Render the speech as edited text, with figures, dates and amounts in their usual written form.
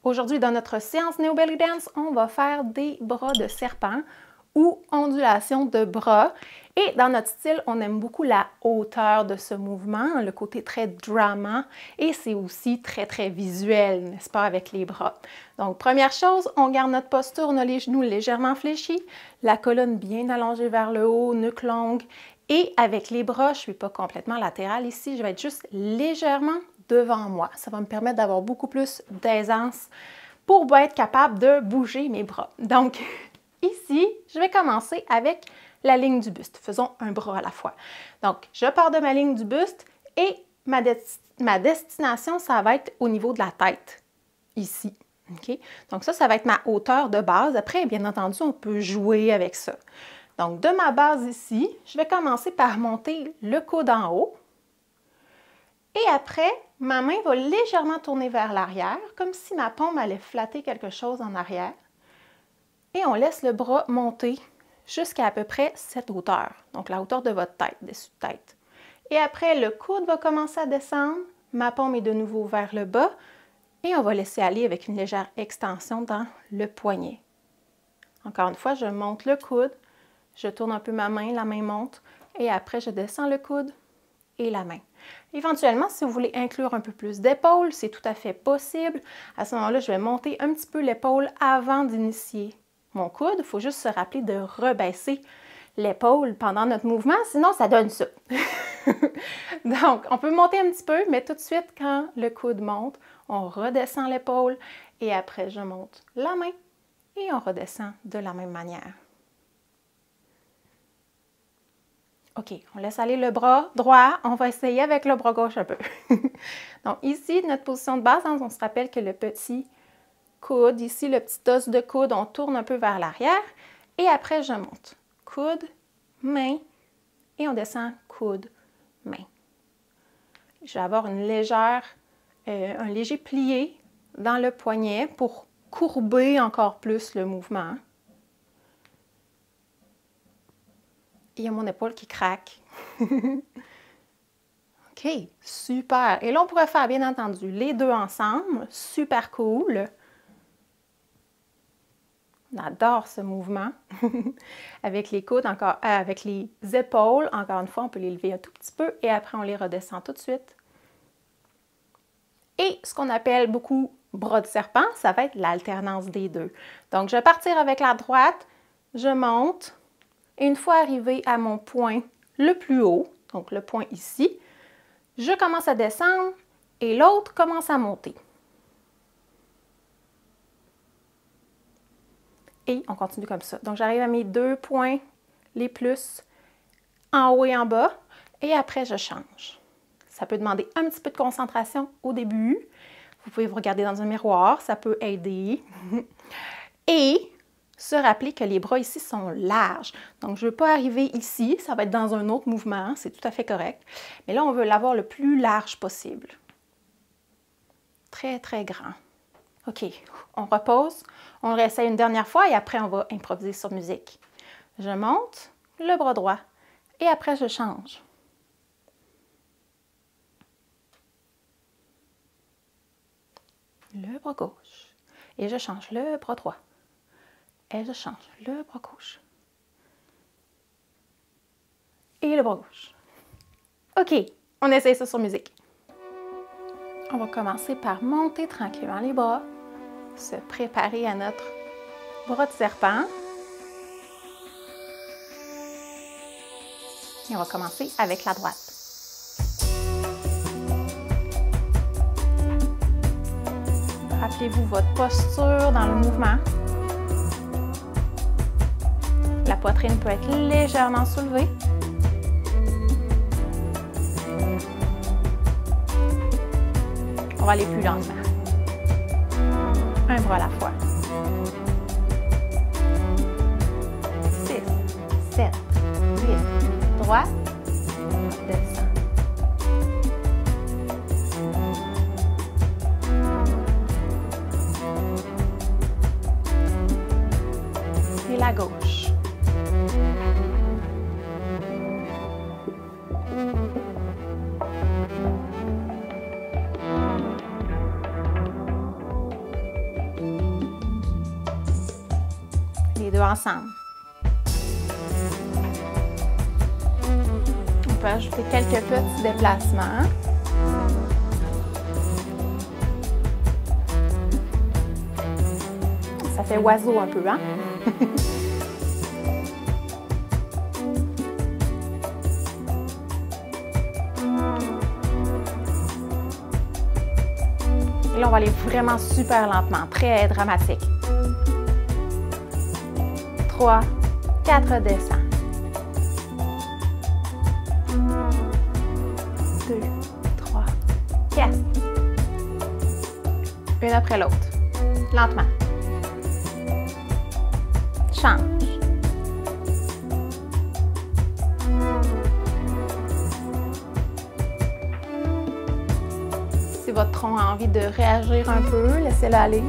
Aujourd'hui, dans notre séance Neo Belly Dance, on va faire des bras de serpent ou ondulation de bras. Et dans notre style, on aime beaucoup la hauteur de ce mouvement, le côté très drama, et c'est aussi très visuel, n'est-ce pas, avec les bras. Donc, première chose, on garde notre posture, on a les genoux légèrement fléchis, la colonne bien allongée vers le haut, nuque longue, et avec les bras, je ne suis pas complètement latérale ici, je vais être juste légèrement devant moi. Ça va me permettre d'avoir beaucoup plus d'aisance pour être capable de bouger mes bras. Donc, ici, je vais commencer avec la ligne du buste. Faisons un bras à la fois. Donc, je pars de ma ligne du buste et ma destination, ça va être au niveau de la tête, ici. Okay? Donc, ça va être ma hauteur de base. Après, bien entendu, on peut jouer avec ça. Donc, de ma base ici, je vais commencer par monter le coude en haut. Et après, ma main va légèrement tourner vers l'arrière, comme si ma paume allait flatter quelque chose en arrière. Et on laisse le bras monter jusqu'à peu près cette hauteur, donc la hauteur de votre tête, dessus de tête. Et après, le coude va commencer à descendre, ma paume est de nouveau vers le bas, et on va laisser aller avec une légère extension dans le poignet. Encore une fois, je monte le coude, je tourne un peu ma main, la main monte, et après, je descends le coude et la main. Éventuellement, si vous voulez inclure un peu plus d'épaule, c'est tout à fait possible. À ce moment-là, je vais monter un petit peu l'épaule avant d'initier mon coude. Il faut juste se rappeler de rebaisser l'épaule pendant notre mouvement, sinon ça donne ça. Donc, on peut monter un petit peu, mais tout de suite, quand le coude monte, on redescend l'épaule et après, je monte la main et on redescend de la même manière. OK, on laisse aller le bras droit. On va essayer avec le bras gauche un peu. Donc ici, notre position de base, on se rappelle que le petit coude, ici, le petit os de coude, on tourne un peu vers l'arrière. Et après, je monte. Coude, main, et on descend coude, main. Je vais avoir un léger plié dans le poignet pour courber encore plus le mouvement. Il y a mon épaule qui craque. OK, super. Et là, on pourrait faire, bien entendu, les deux ensemble. Super cool. On adore ce mouvement. Avec les coudes, avec les épaules, encore une fois, on peut les lever un tout petit peu et après, on les redescend tout de suite. Et ce qu'on appelle beaucoup bras de serpent, ça va être l'alternance des deux. Donc, je vais partir avec la droite, je monte. Et une fois arrivé à mon point le plus haut, donc le point ici, je commence à descendre et l'autre commence à monter. Et on continue comme ça. Donc, j'arrive à mes deux points les plus en haut et en bas. Et après, je change. Ça peut demander un petit peu de concentration au début. Vous pouvez vous regarder dans un miroir, ça peut aider. Et se rappeler que les bras ici sont larges. Donc, je ne veux pas arriver ici, ça va être dans un autre mouvement, c'est tout à fait correct. Mais là, on veut l'avoir le plus large possible. Très grand. OK, on repose, on réessaye une dernière fois et après, on va improviser sur musique. Je monte le bras droit et après, je change. Le bras gauche et je change le bras droit. Et je change le bras gauche. Et le bras gauche. OK, on essaye ça sur musique. On va commencer par monter tranquillement les bras, se préparer à notre bras de serpent. Et on va commencer avec la droite. Rappelez-vous votre posture dans le mouvement. La poitrine peut être légèrement soulevée. On va aller plus lentement. Un bras à la fois. 6, 7, 8, droit, descend. Et la gauche. les deux ensemble. On peut ajouter quelques petits déplacements. Ça fait oiseau un peu, hein? Et là, on va aller vraiment super lentement, très dramatique. 3, 4, descend. 2, 3, 4. Une après l'autre. Lentement. Change. Si votre tronc a envie de réagir un peu, laissez-le aller.